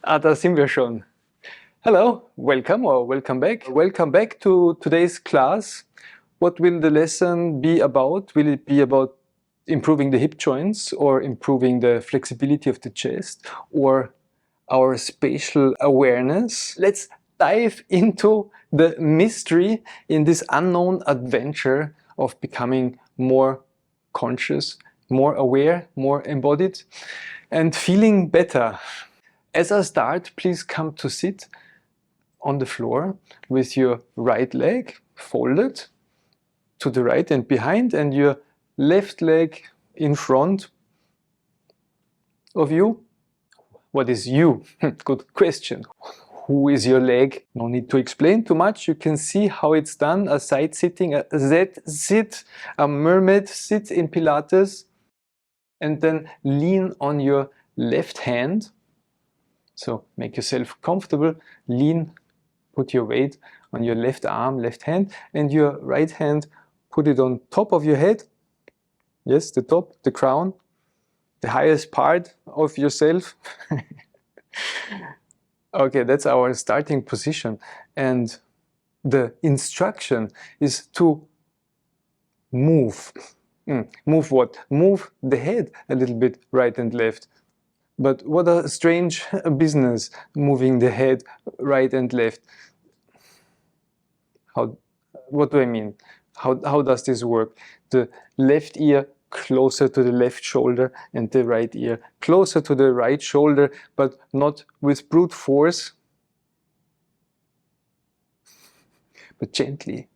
Da sind wir schon. Hello, welcome or welcome back. Welcome back to today's class. What will the lesson be about? Will it be about improving the hip joints or improving the flexibility of the chest or our spatial awareness? Let's dive into the mystery in this unknown adventure of becoming more conscious, more aware, more embodied, and feeling better. As a start, please come to sit on the floor with your right leg folded to the right and behind, and your left leg in front of you. What is you? Good question. Who is your leg? No need to explain too much. You can see how it's done. A side sitting, a Z sit, a mermaid sit in Pilates, and then lean on your left hand. So make yourself comfortable, lean, put your weight on your left arm, left hand, and your right hand, put it on top of your head. Yes, the top, the crown, the highest part of yourself. Okay, that's our starting position. And the instruction is to move. Move what? Move the head a little bit right and left. But what a strange business, moving the head right and left. What do I mean? How does this work? The left ear closer to the left shoulder and the right ear closer to the right shoulder, but not with brute force, but gently.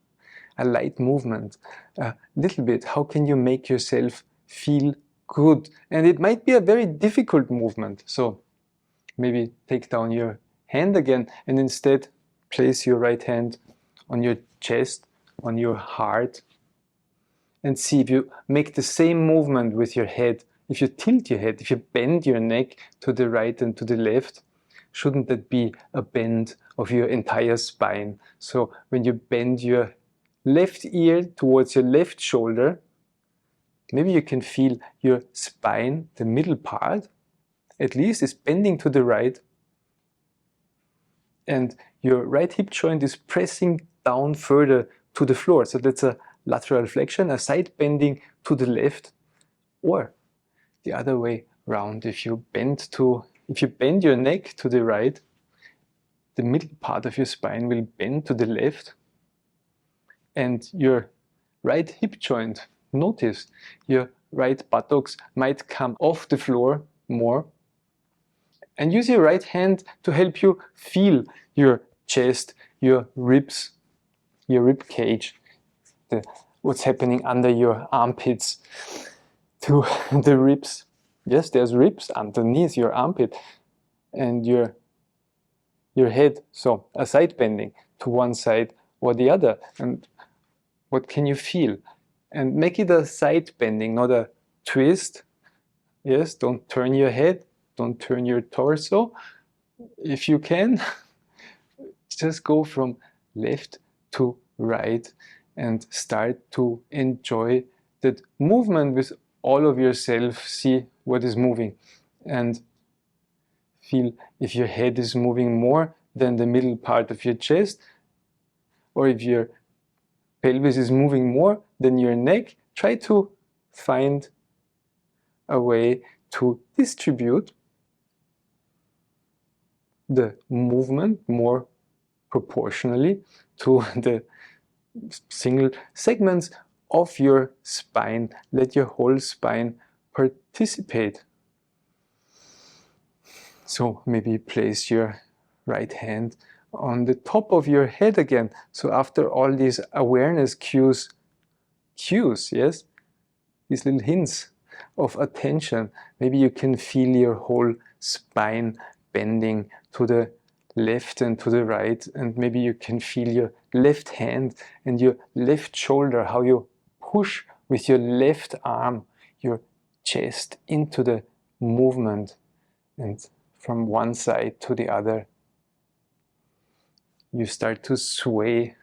A light movement, a little bit. How can you make yourself feel good? And it might be a very difficult movement. So maybe take down your hand again and instead place your right hand on your chest, on your heart, and see if you make the same movement with your head. If you tilt your head, if you bend your neck to the right and to the left, shouldn't that be a bend of your entire spine? So when you bend your left ear towards your left shoulder, maybe you can feel your spine, the middle part, at least is bending to the right, and your right hip joint is pressing down further to the floor. So that's a lateral flexion, a side bending to the left, or the other way around. If you bend your neck to the right, the middle part of your spine will bend to the left, and your right hip joint, notice your right buttocks might come off the floor more. And use your right hand to help you feel your chest, your ribs, your rib cage, what's happening under your armpits to the ribs. Yes, there's ribs underneath your armpit and your head. So a side bending to one side or the other. And what can you feel? And make it a side bending, not a twist. Yes, don't turn your head. Don't turn your torso. If you can, just go from left to right and start to enjoy that movement with all of yourself. See what is moving and feel if your head is moving more than the middle part of your chest, or if your pelvis is moving more than your neck. Try to find a way to distribute the movement more proportionally to the single segments of your spine. Let your whole spine participate. So maybe place your right hand on the top of your head again. So after all these awareness cues, yes, these little hints of attention, maybe you can feel your whole spine bending to the left and to the right, and maybe you can feel your left hand and your left shoulder, how you push with your left arm your chest into the movement, and from one side to the other you start to sway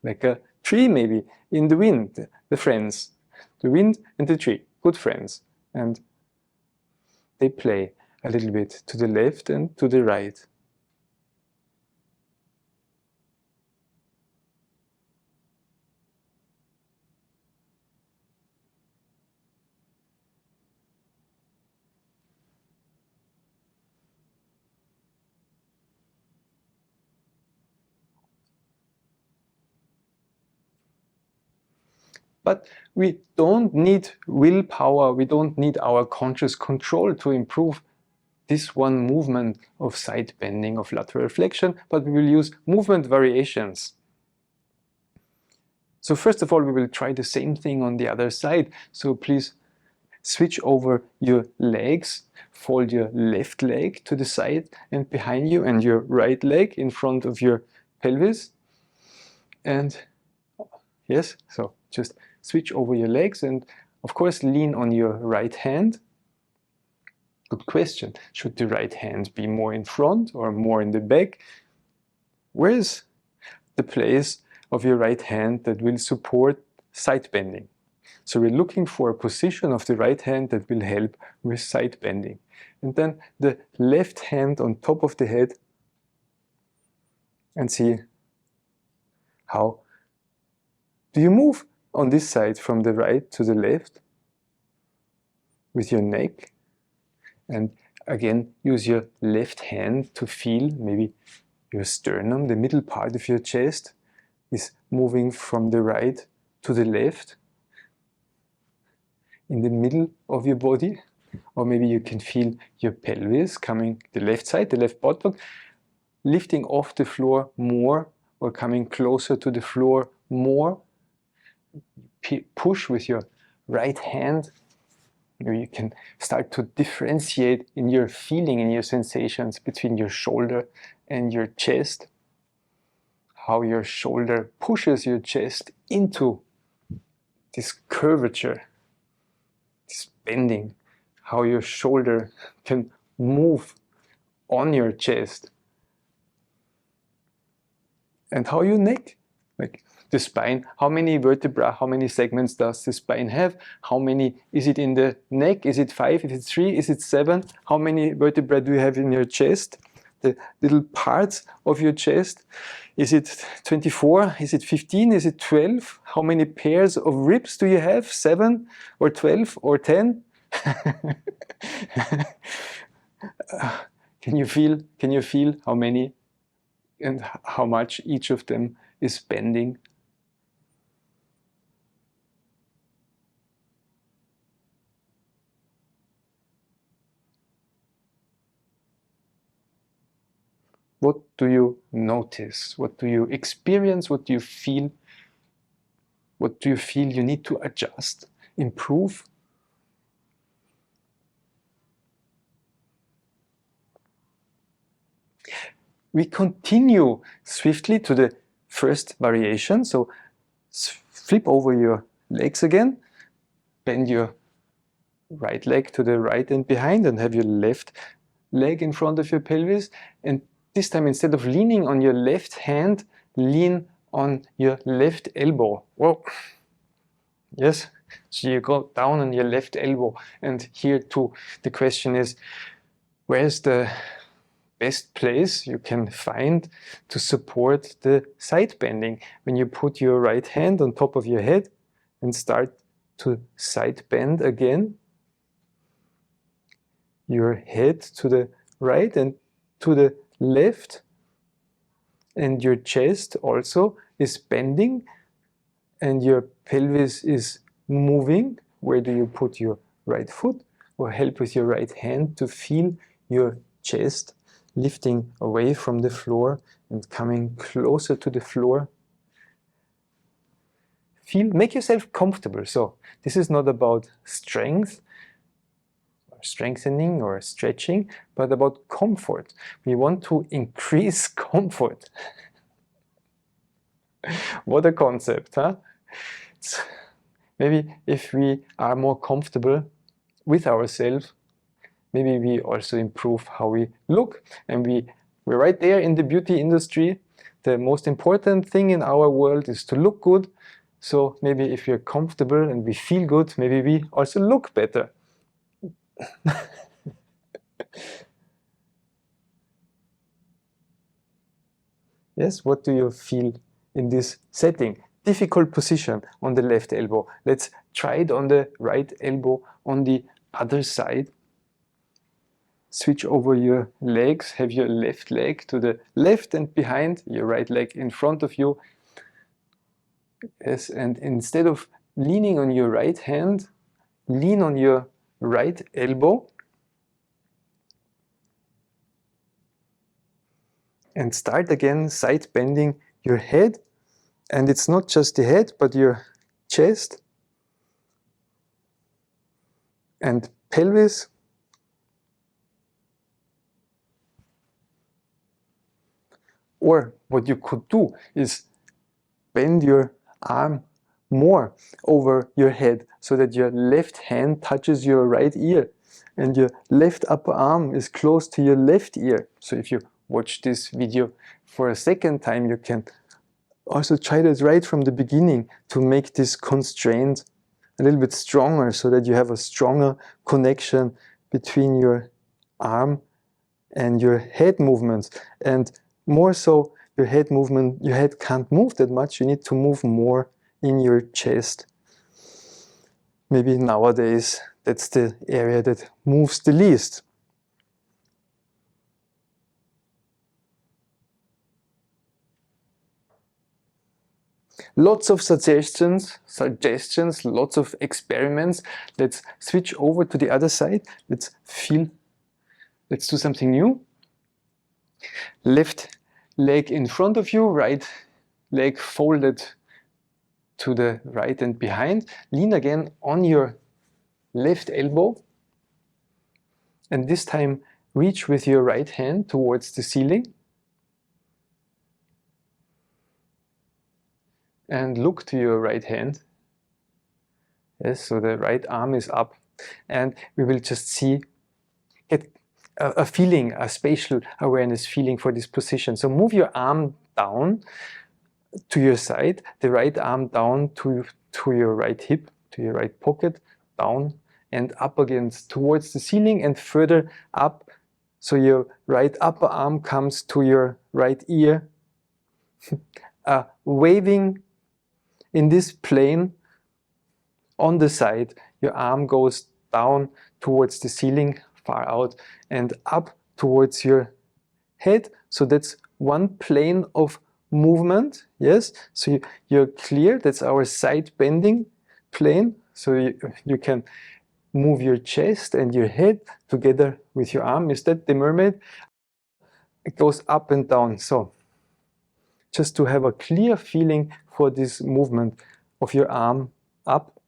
like a tree, maybe in the wind. The wind and the tree, good friends, and they play. a little bit to the left and to the right. But we don't need willpower, we don't need our conscious control to improve this one movement of side bending, of lateral flexion, but we will use movement variations. So first of all, we will try the same thing on the other side. So please switch over your legs, fold your left leg to the side and behind you, and your right leg in front of your pelvis. And yes, so just switch over your legs and of course lean on your right hand. Good question. Should the right hand be more in front or more in the back? Where is the place of your right hand that will support side bending? So we're looking for a position of the right hand that will help with side bending. And then the left hand on top of the head, and see how do you move on this side from the right to the left with your neck. And again, use your left hand to feel maybe your sternum, the middle part of your chest, is moving from the right to the left in the middle of your body. Or maybe you can feel your pelvis coming the left side, the left buttock, lifting off the floor more or coming closer to the floor more. Push with your right hand. Maybe you can start to differentiate in your feeling, in your sensations between your shoulder and your chest. How your shoulder pushes your chest into this curvature, this bending. How your shoulder can move on your chest. And how your neck, like the spine, how many vertebrae, how many segments does the spine have? How many, is it in the neck? Is it 5? Is it 3? Is it 7? How many vertebrae do you have in your chest? The little parts of your chest. Is it 24? Is it 15? Is it 12? How many pairs of ribs do you have? 7 or 12 or 10? Can you feel how many and how much each of them is bending? What do you notice? What do you experience? What do you feel? What do you feel you need to adjust, improve? We continue swiftly to the first variation. So flip over your legs again, bend your right leg to the right and behind, and have your left leg in front of your pelvis. And this time, instead of leaning on your left hand, lean on your left elbow. Whoa. Yes, so you go down on your left elbow. And here too, the question is, where's the best place you can find to support the side bending? When you put your right hand on top of your head and start to side bend again, your head to the right and to the left, and your chest also is bending and your pelvis is moving. Where do you put your right foot? Or help with your right hand to feel your chest lifting away from the floor and coming closer to the floor. Make yourself comfortable. So this is not about strength, or strengthening or stretching, but about comfort. We want to increase comfort. What a concept, huh? Maybe if we are more comfortable with ourselves, maybe we also improve how we look. And we're right there in the beauty industry. The most important thing in our world is to look good. So maybe if we're comfortable and we feel good, maybe we also look better. Yes, what do you feel in this setting? Difficult position on the left elbow. Let's try it on the right elbow on the other side. Switch over your legs, have your left leg to the left and behind, your right leg in front of you. Yes, and instead of leaning on your right hand, lean on your right elbow. And start again side bending your head. And it's not just the head, but your chest and pelvis. Or what you could do is bend your arm more over your head so that your left hand touches your right ear and your left upper arm is close to your left ear. So if you watch this video for a second time, you can also try that right from the beginning to make this constraint a little bit stronger so that you have a stronger connection between your arm and your head movements. And more so, your head movement, your head can't move that much. You need to move more in your chest. Maybe nowadays, that's the area that moves the least. Lots of suggestions, lots of experiments. Let's switch over to the other side. Let's do something new. Left leg in front of you, right leg folded to the right and behind. Lean again on your left elbow. And this time reach with your right hand towards the ceiling. And look to your right hand. Yes, so the right arm is up. And we will just get a feeling, a spatial awareness feeling for this position. So move your arm down to your side, the right arm down to your right hip, to your right pocket, down and up against towards the ceiling and further up. So your right upper arm comes to your right ear. Waving in this plane on the side, your arm goes down towards the ceiling, far out, and up towards your head. So that's one plane of movement, yes? So you're clear, that's our side bending plane. So you can move your chest and your head together with your arm. Is that the mermaid? It goes up and down. So just to have a clear feeling for this movement of your arm up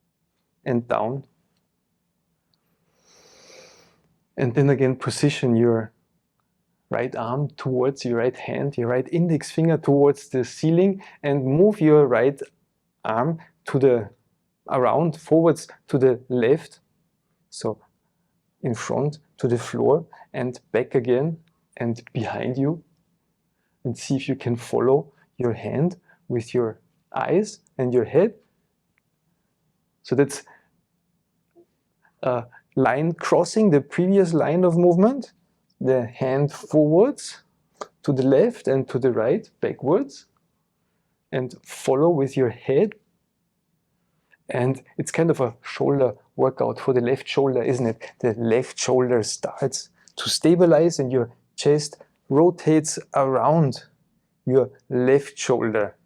and down. And then again, position your right arm towards your right hand, your right index finger towards the ceiling, and move your right arm forwards to the left. So in front to the floor and back again and behind you. And see if you can follow your hand with your eyes and your head. So that's a line crossing the previous line of movement. The hand forwards to the left and to the right, backwards. And follow with your head. And it's kind of a shoulder workout for the left shoulder, isn't it? The left shoulder starts to stabilize and your chest rotates around your left shoulder.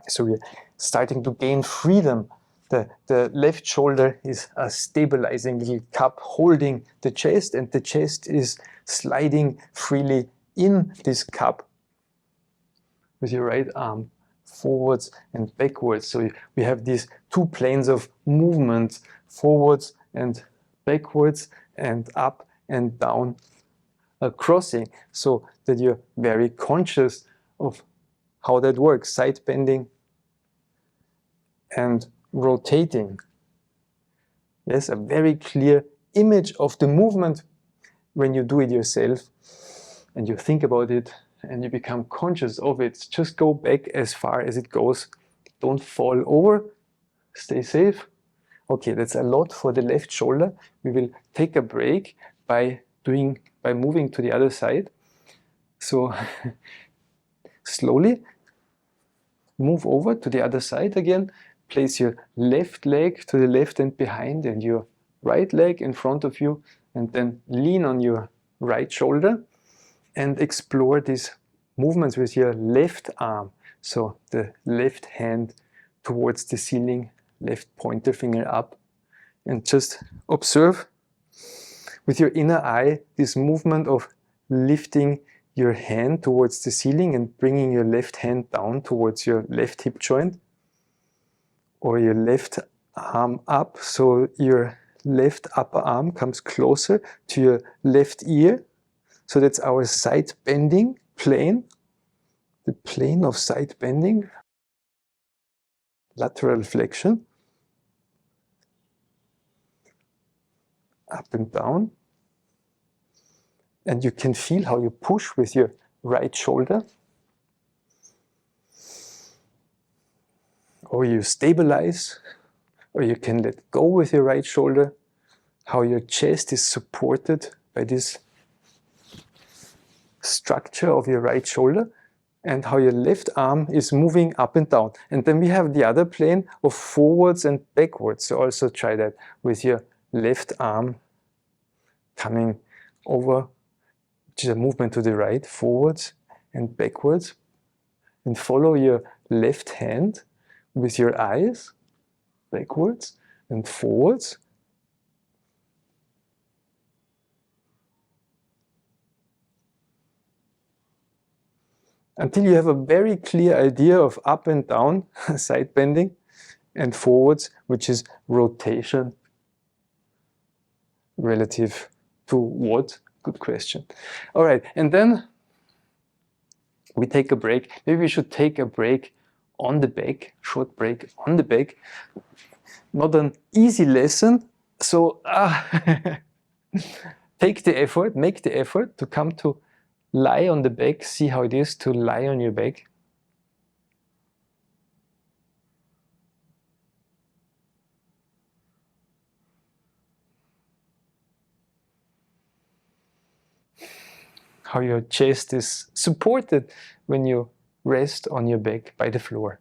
So we're starting to gain freedom. The left shoulder is a stabilizing little cup holding the chest, and the chest is sliding freely in this cup with your right arm forwards and backwards. So we have these two planes of movement, forwards and backwards and up and down, crossing, so that you're very conscious of how that works, side bending and rotating. Yes, a very clear image of the movement when you do it yourself and you think about it and you become conscious of it. Just go back as far as it goes. Don't fall over, stay safe. Okay, that's a lot for the left shoulder. We will take a break by moving to the other side. So slowly move over to the other side again. Place your left leg to the left and behind, and your right leg in front of you, and then lean on your right shoulder and explore these movements with your left arm. So the left hand towards the ceiling, left pointer finger up, and just observe with your inner eye this movement of lifting your hand towards the ceiling and bringing your left hand down towards your left hip joint, or your left arm up so your left upper arm comes closer to your left ear. So that's our side bending plane, the plane of side bending, lateral flexion, up and down. And you can feel how you push with your right shoulder, or you stabilize, or you can let go with your right shoulder, how your chest is supported by this structure of your right shoulder, and how your left arm is moving up and down. And then we have the other plane of forwards and backwards. So also try that with your left arm coming over, which is a movement to the right, forwards and backwards. And follow your left hand with your eyes, backwards and forwards. Until you have a very clear idea of up and down, side bending, and forwards, which is rotation relative to what? Good question. All right, and then we take a break. Maybe we should take a break on the back, short break on the back. Not an easy lesson, so take the effort, make the effort to come to lie on the back. See how it is to lie on your back. How your chest is supported when you rest on your back by the floor.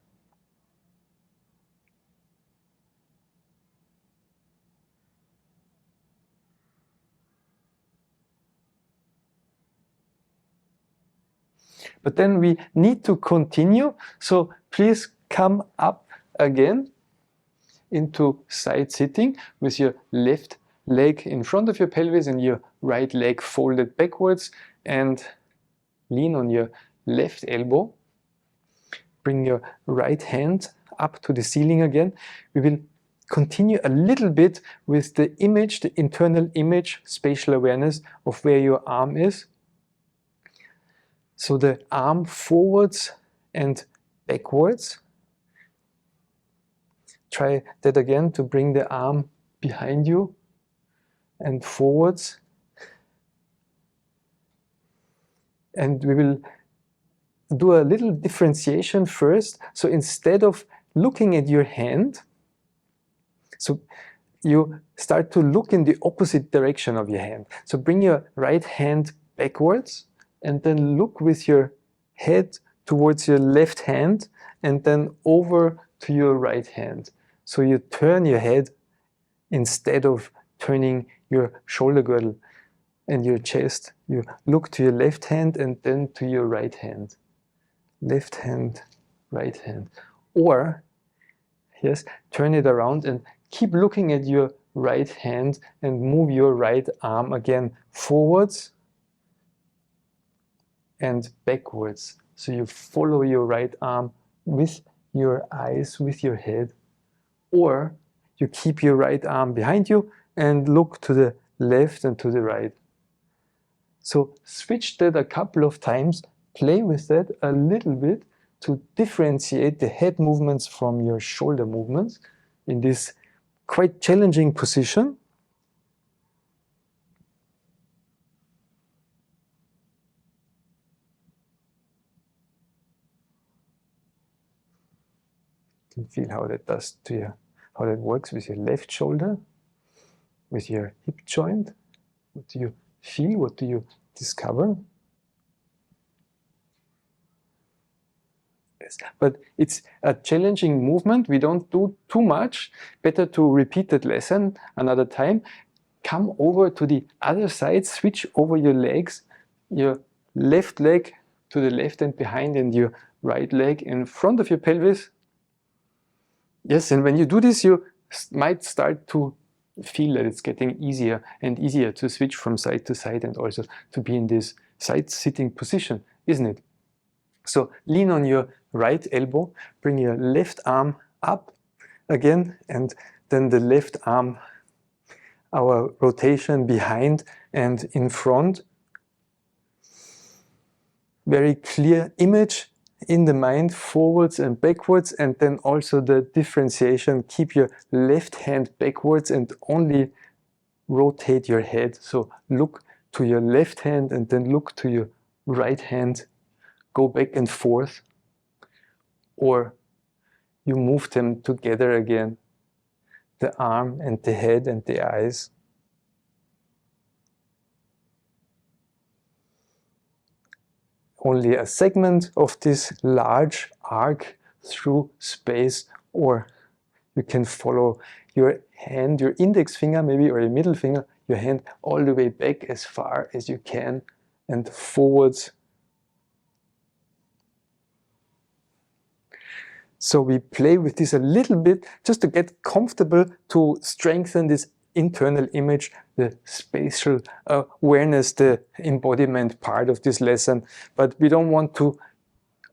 But then we need to continue, so please come up again into side sitting with your left leg in front of your pelvis and your right leg folded backwards, and lean on your left elbow. Bring your right hand up to the ceiling again. We will continue a little bit with the image, the internal image, spatial awareness of where your arm is. So the arm forwards and backwards. Try that again to bring the arm behind you and forwards. And we will do a little differentiation first. So instead of looking at your hand, so you start to look in the opposite direction of your hand. So bring your right hand backwards and then look with your head towards your left hand and then over to your right hand. So you turn your head instead of turning your shoulder girdle and your chest. You look to your left hand and then to your right hand. Left hand, right hand. Or, yes, turn it around and keep looking at your right hand and move your right arm again forwards and backwards. So you follow your right arm with your eyes, with your head. Or you keep your right arm behind you and look to the left and to the right. So switch that a couple of times, play with that a little bit to differentiate the head movements from your shoulder movements in this quite challenging position. You can feel how that does to your how that works with your left shoulder, with your hip joint. What do you feel? What do you discover? Yes. But it's a challenging movement. We don't do too much. Better to repeat that lesson another time. Come over to the other side, switch over your legs, your left leg to the left and behind, and your right leg in front of your pelvis. Yes, and when you do this, you might start to feel that it's getting easier and easier to switch from side to side and also to be in this side-sitting position, isn't it? So lean on your right elbow, bring your left arm up again, and then the left arm, our rotation behind and in front. Very clear image in the mind, forwards and backwards, and then also the differentiation. Keep your left hand backwards and only rotate your head. So look to your left hand and then look to your right hand. Go back and forth, or you move them together again, the arm and the head and the eyes. Only a segment of this large arc through space, or you can follow your hand, your index finger maybe, or your middle finger, your hand all the way back as far as you can and forwards. So we play with this a little bit just to get comfortable, to strengthen this internal image, the spatial awareness, the embodiment part of this lesson. But we don't want to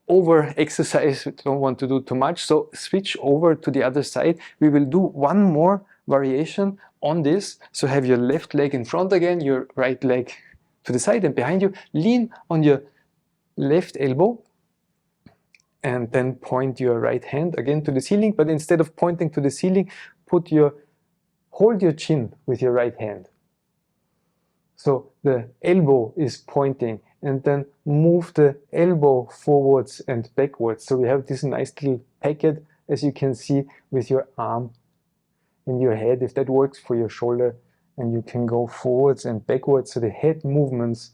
over-exercise, we don't want to do too much. So switch over to the other side. We will do one more variation on this. So have your left leg in front again, your right leg to the side and behind you. Lean on your left elbow, and then point your right hand again to the ceiling, but instead of pointing to the ceiling, hold your chin with your right hand. So the elbow is pointing, and then move the elbow forwards and backwards. So we have this nice little packet, as you can see, with your arm and your head, if that works for your shoulder, and you can go forwards and backwards. So the head movements,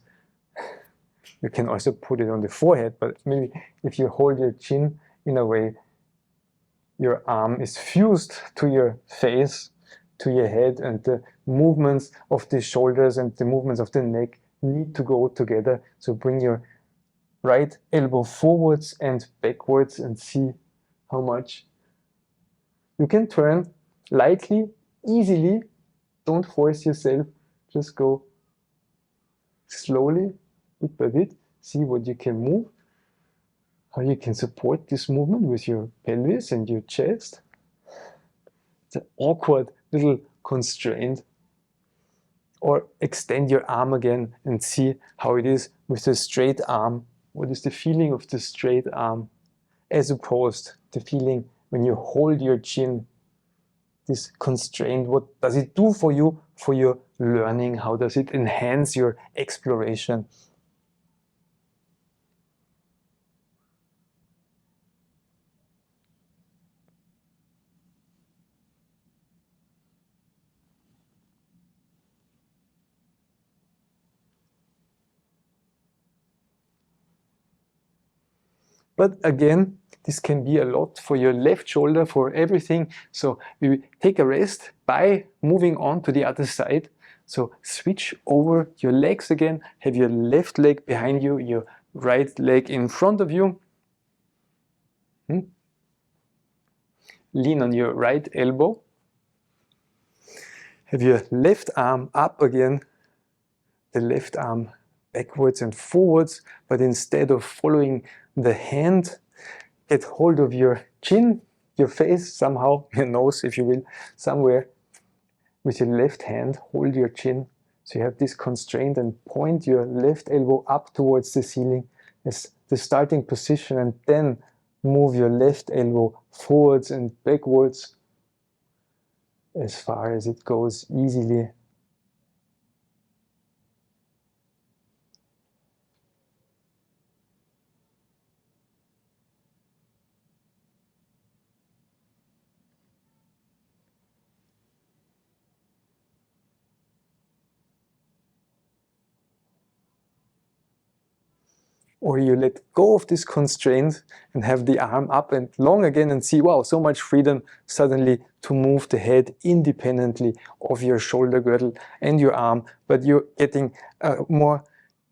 you can also put it on the forehead, but maybe if you hold your chin in a way, your arm is fused to your face, to your head, and the movements of the shoulders and the movements of the neck need to go together. So bring your right elbow forwards and backwards and see how much you can turn lightly, easily. Don't force yourself, just go slowly, bit by bit. See what you can move, how you can support this movement with your pelvis and your chest. It's an awkward little constraint. Or extend your arm again and see how it is with the straight arm. What is the feeling of the straight arm as opposed to feeling when you hold your chin, this constraint? What does it do for you, for your learning? How does it enhance your exploration? But again, this can be a lot for your left shoulder, for everything. So we take a rest by moving on to the other side. So switch over your legs again. Have your left leg behind you, your right leg in front of you. Lean on your right elbow. Have your left arm up again, the left arm backwards and forwards, but instead of following the hand, get hold of your chin, your face somehow, your nose if you will, somewhere. With your left hand, hold your chin, so you have this constraint, and point your left elbow up towards the ceiling as the starting position, and then move your left elbow forwards and backwards as far as it goes easily. Or you let go of this constraint and have the arm up and long again and see, wow, so much freedom suddenly to move the head independently of your shoulder girdle and your arm, but you're getting a more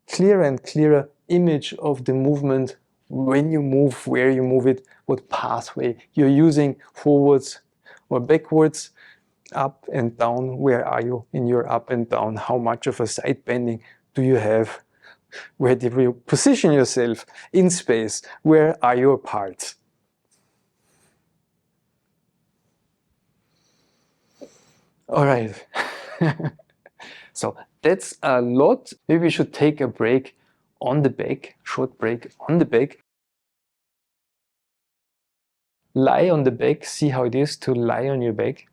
clearer and clearer image of the movement, when you move, where you move it, what pathway you're using, forwards or backwards, up and down. Where are you in your up and down? How much of a side bending do you have? Where do you position yourself in space? Where are your parts? All right. So that's a lot. Maybe we should take a break on the back, short break on the back. Lie on the back, see how it is to lie on your back.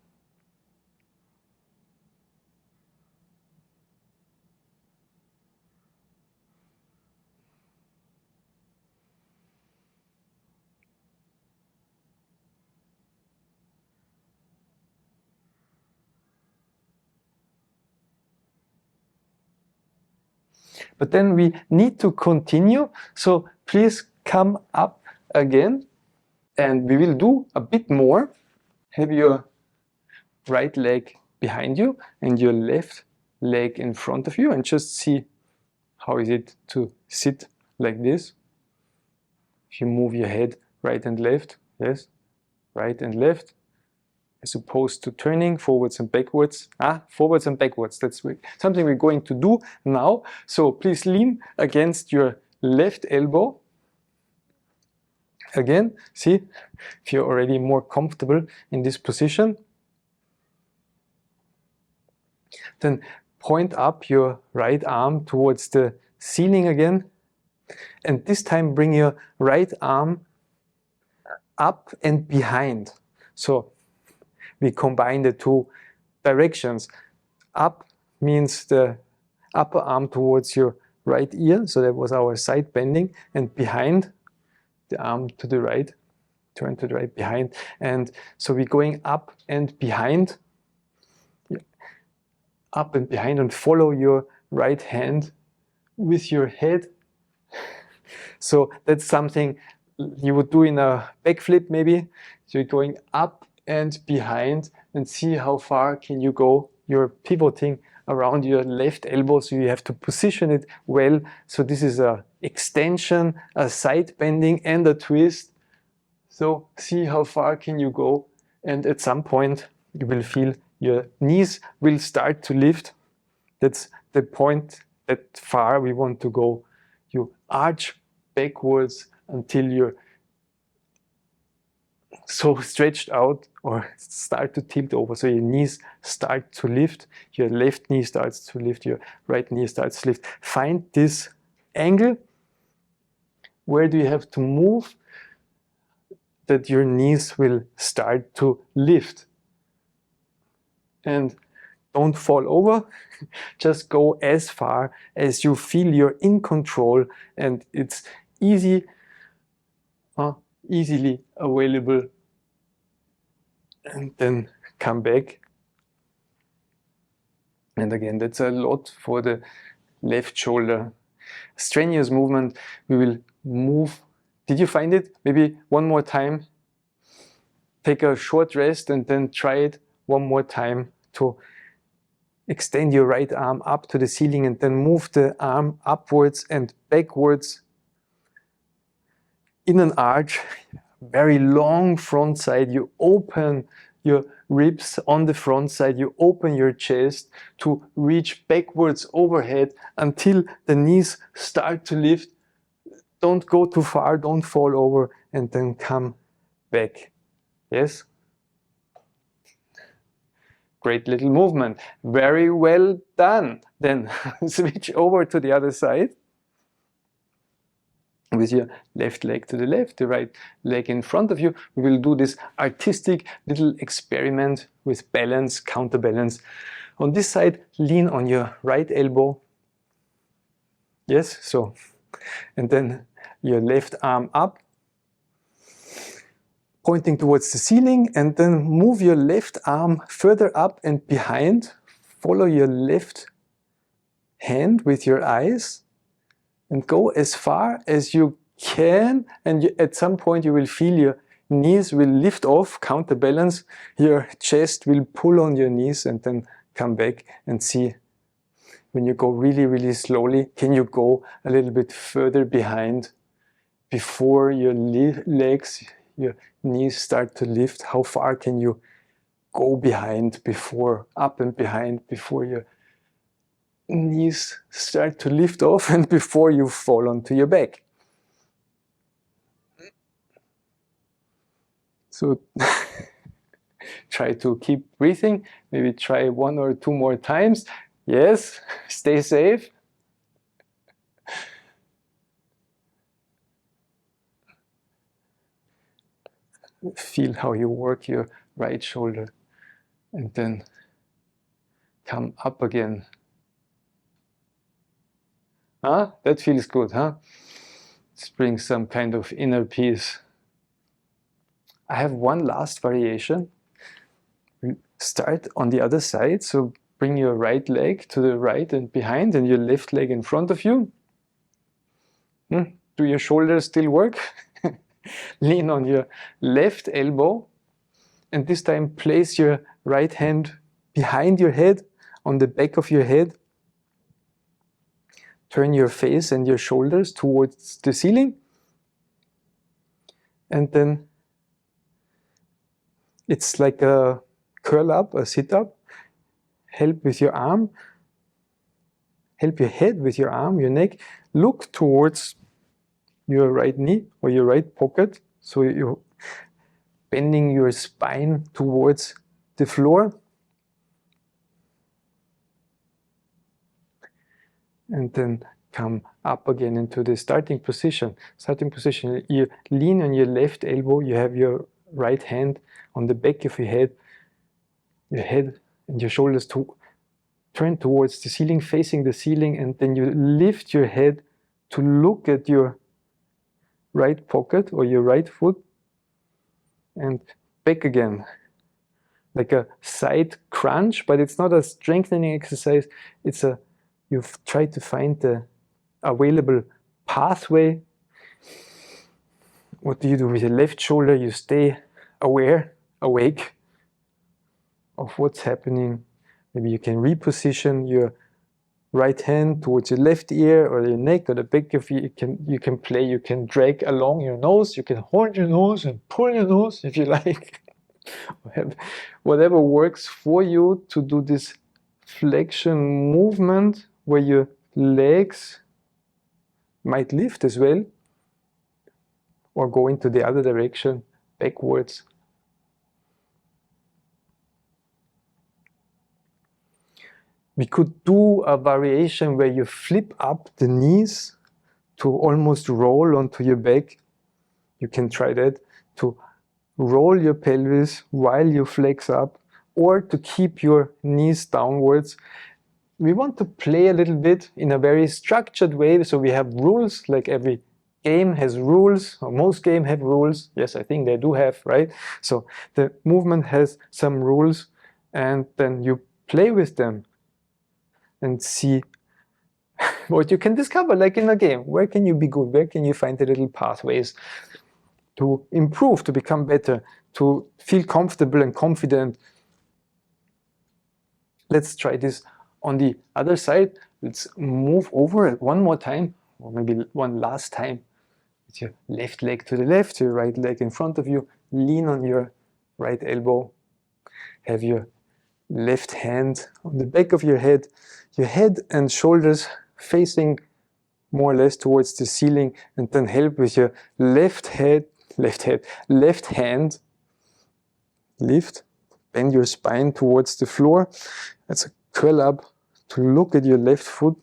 But then we need to continue, so please come up again and we will do a bit more. Have your right leg behind you and your left leg in front of you, and just see how is it to sit like this. If you move your head right and left, yes, right and left, as opposed to turning forwards and backwards. Forwards and backwards, that's something we're going to do now. So please lean against your left elbow. Again, see if you're already more comfortable in this position. Then point up your right arm towards the ceiling again. And this time bring your right arm up and behind. So we combine the two directions. Up means the upper arm towards your right ear, so that was our side bending, and behind, the arm to the right, turn to the right, behind. And so we're going up and behind, and follow your right hand with your head. So that's something you would do in a backflip maybe. So you're going up and behind, and see how far can you go. You're pivoting around your left elbow, so you have to position it well. So this is a extension, a side bending, and a twist. So see how far can you go, and at some point you will feel your knees will start to lift. That's the point, that far we want to go. You arch backwards until you're so stretched out, or start to tilt over, so your knees start to lift, your left knee starts to lift, your right knee starts to lift. Find this angle. Where do you have to move that your knees will start to lift? And don't fall over, just go as far as you feel you're in control and it's easily available. And then come back. And again, that's a lot for the left shoulder. Strenuous movement, we will move. Did you find it? Maybe one more time. Take a short rest and then try it one more time to extend your right arm up to the ceiling and then move the arm upwards and backwards in an arch. Very long front side. You open your ribs on the front side, you open your chest to reach backwards overhead until the knees start to lift. Don't go too far, don't fall over, and then come back. Yes? Great little movement. Very well done. Then switch over to the other side. With your left leg to the left, the right leg in front of you. We will do this artistic little experiment with balance, counterbalance. On this side, lean on your right elbow. Yes, so. And then your left arm up, pointing towards the ceiling, and then move your left arm further up and behind. Follow your left hand with your eyes and go as far as you can, and at some point you will feel your knees will lift off, counterbalance, your chest will pull on your knees, and then come back and see when you go really, really slowly, can you go a little bit further behind before your legs, your knees start to lift? How far can you go behind before, up and behind, before your knees start to lift off and before you fall onto your back? So try to keep breathing, maybe try 1 or 2 more times. Yes, stay safe. Feel how you work your right shoulder and then come up again. Huh? That feels good, huh? This brings some kind of inner peace. I have one last variation. Start on the other side, so bring your right leg to the right and behind and your left leg in front of you. Do your shoulders still work? Lean on your left elbow, and this time place your right hand behind your head, on the back of your head. Turn your face and your shoulders towards the ceiling, and then it's like a curl up, a sit up. Help with your arm, help your head with your arm, your neck. Look towards your right knee or your right pocket, so you're bending your spine towards the floor. And then come up again into the starting position. Starting position, you lean on your left elbow, you have your right hand on the back of your head and your shoulders turn towards the ceiling, facing the ceiling, and then you lift your head to look at your right pocket or your right foot, and back again, like a side crunch, but it's not a strengthening exercise. It's a, you've tried to find the available pathway. What do you do with your left shoulder? You stay aware, awake of what's happening. Maybe you can reposition your right hand towards your left ear or your neck or the back of you. You can play, you can drag along your nose, you can hold your nose and pull your nose if you like. Whatever works for you to do this flexion movement where your legs might lift as well, or go into the other direction, backwards. We could do a variation where you flip up the knees to almost roll onto your back. You can try that, to roll your pelvis while you flex up, or to keep your knees downwards. We want to play a little bit in a very structured way, so we have rules, like every game has rules, or most games have rules. Yes, I think they do have, right? So the movement has some rules, and then you play with them and see what you can discover, like in a game. Where can you be good? Where can you find the little pathways to improve, to become better, to feel comfortable and confident? Let's try this on the other side. Let's move over one more time, or maybe one last time. With your left leg to the left, your right leg in front of you. Lean on your right elbow. Have your left hand on the back of your head and shoulders facing more or less towards the ceiling, and then help with your left hand, lift, bend your spine towards the floor. That's a curl up to look at your left foot.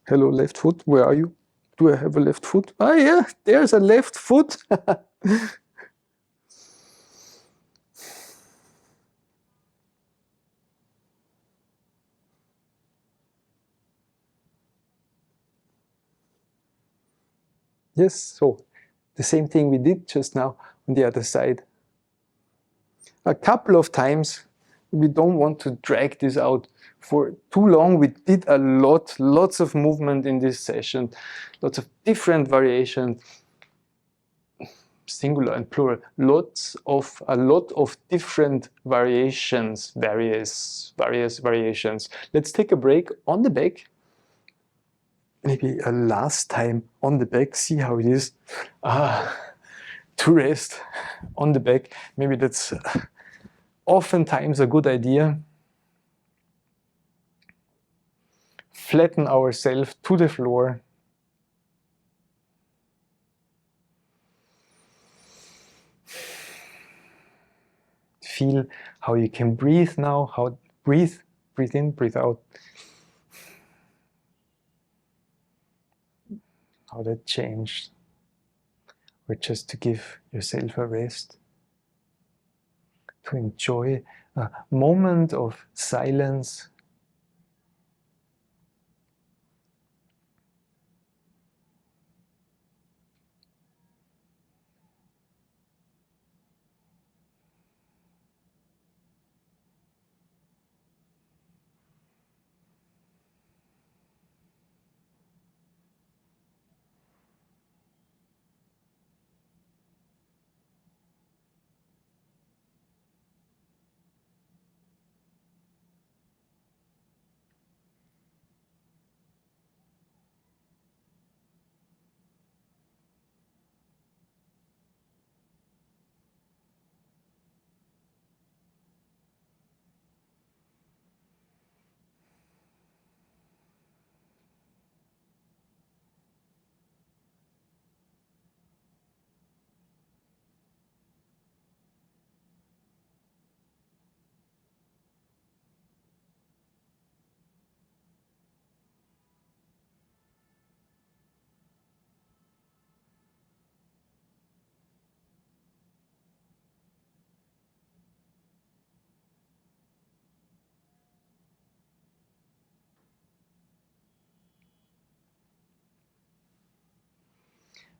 Hello, left foot, where are you? Do I have a left foot? Ah, yeah, there's a left foot. Yes, so the same thing we did just now on the other side. A couple of times We don't want to drag this out for too long. We did lots of movement in this session, lots of different variations, singular and plural, a lot of different variations, various variations. Let's take a break on the back. Maybe a last time on the back, see how it is to rest on the back. Maybe that's oftentimes a good idea. Flatten ourselves to the floor. Feel how you can breathe now, how breathe in, breathe out. How that changed. Or just to give yourself a rest. To enjoy a moment of silence.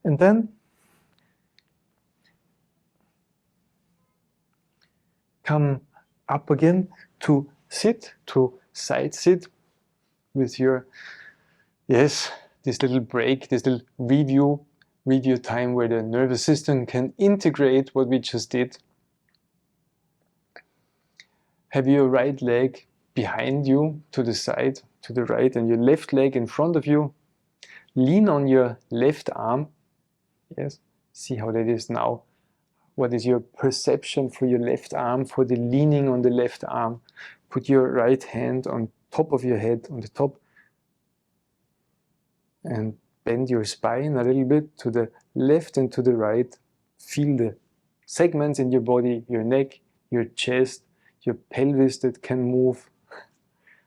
And then come up again to sit, to side sit with your, this little break, this little review time where the nervous system can integrate what we just did. Have your right leg behind you to the side, to the right, and your left leg in front of you. Lean on your left arm. Yes, see how that is now. What is your perception for your left arm, for the leaning on the left arm? Put your right hand on top of your head, on the top, and bend your spine a little bit to the left and to the right. Feel the segments in your body, your neck, your chest, your pelvis that can move.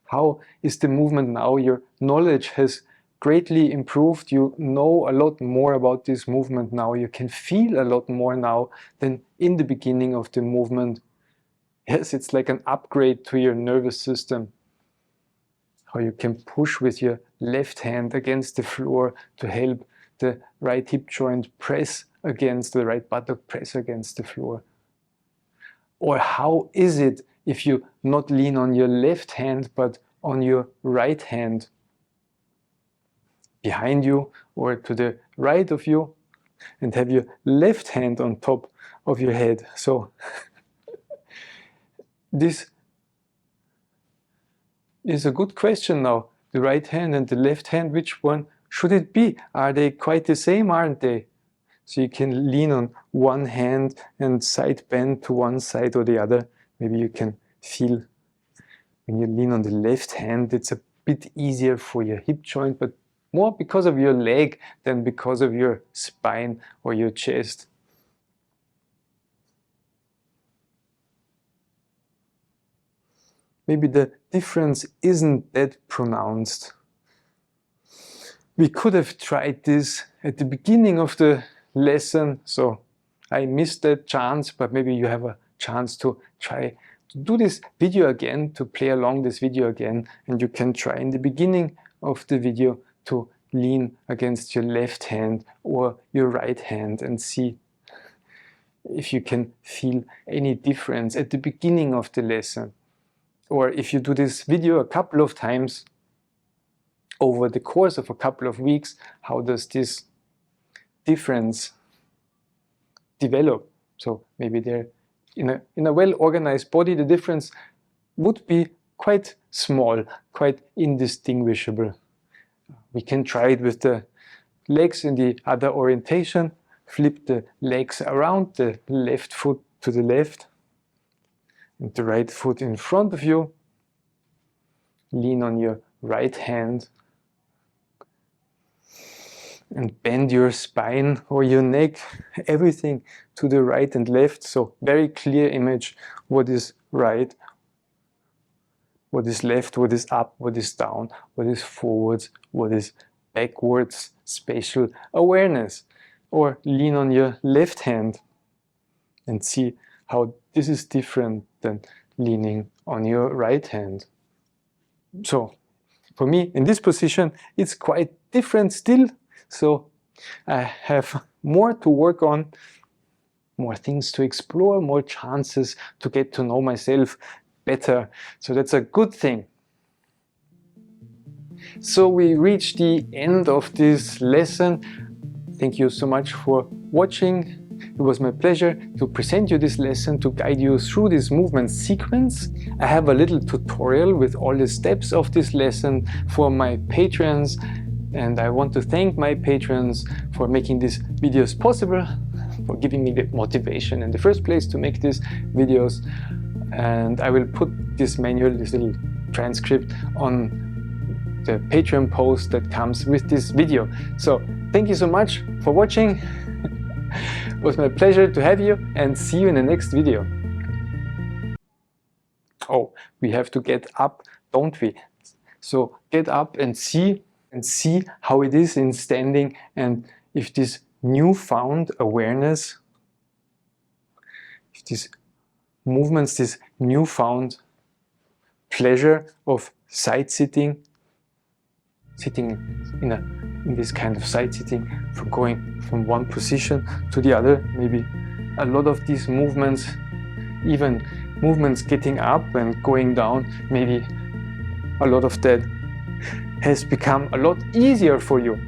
How is the movement now? Your knowledge has greatly improved. You know a lot more about this movement now. You can feel a lot more now than in the beginning of the movement. Yes, it's like an upgrade to your nervous system. How you can push with your left hand against the floor to help the right hip joint press against the right buttock, press against the floor. Or how is it if you not lean on your left hand but on your right hand behind you or to the right of you, and have your left hand on top of your head? So this is a good question now. The right hand and the left hand, which one should it be? Are they quite the same, aren't they? So you can lean on one hand and side bend to one side or the other. Maybe you can feel when you lean on the left hand, it's a bit easier for your hip joint, but more because of your leg than because of your spine or your chest. Maybe the difference isn't that pronounced. We could have tried this at the beginning of the lesson, so I missed that chance, but maybe you have a chance to try to do this video again, to play along this video again, and you can try in the beginning of the video to lean against your left hand or your right hand and see if you can feel any difference at the beginning of the lesson. Or if you do this video a couple of times over the course of a couple of weeks, how does this difference develop? So maybe there, in a well-organized body, the difference would be quite small, quite indistinguishable. We can try it with the legs in the other orientation. Flip the legs around, the left foot to the left and the right foot in front of you. Lean on your right hand and bend your spine or your neck, everything to the right and left. So very clear image, what is right, what is left, what is up, what is down, what is forwards, what is backwards, spatial awareness. Or lean on your left hand and see how this is different than leaning on your right hand. So for me, in this position, it's quite different still. So I have more to work on, more things to explore, more chances to get to know myself better. So that's a good thing. So we reached the end of this lesson. Thank you so much for watching. It was my pleasure to present you this lesson, to guide you through this movement sequence. I have a little tutorial with all the steps of this lesson for my patrons, and I want to thank my patrons for making these videos possible, for giving me the motivation in the first place to make these videos. And I will put this manual, this little transcript, on the Patreon post that comes with this video. So thank you so much for watching. It was my pleasure to have you, and see you in the next video. Oh, we have to get up, don't we? So get up and see how it is in standing, and if this newfound awareness, if these movements, this newfound pleasure of side-sitting, sitting in this kind of side-sitting, from going from one position to the other, maybe a lot of these movements, even movements getting up and going down, maybe a lot of that has become a lot easier for you.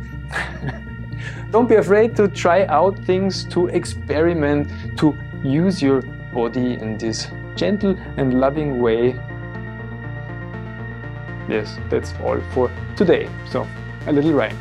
Don't be afraid to try out things, to experiment, to use your body in this gentle and loving way. Yes, that's all for today. So, a little rhyme.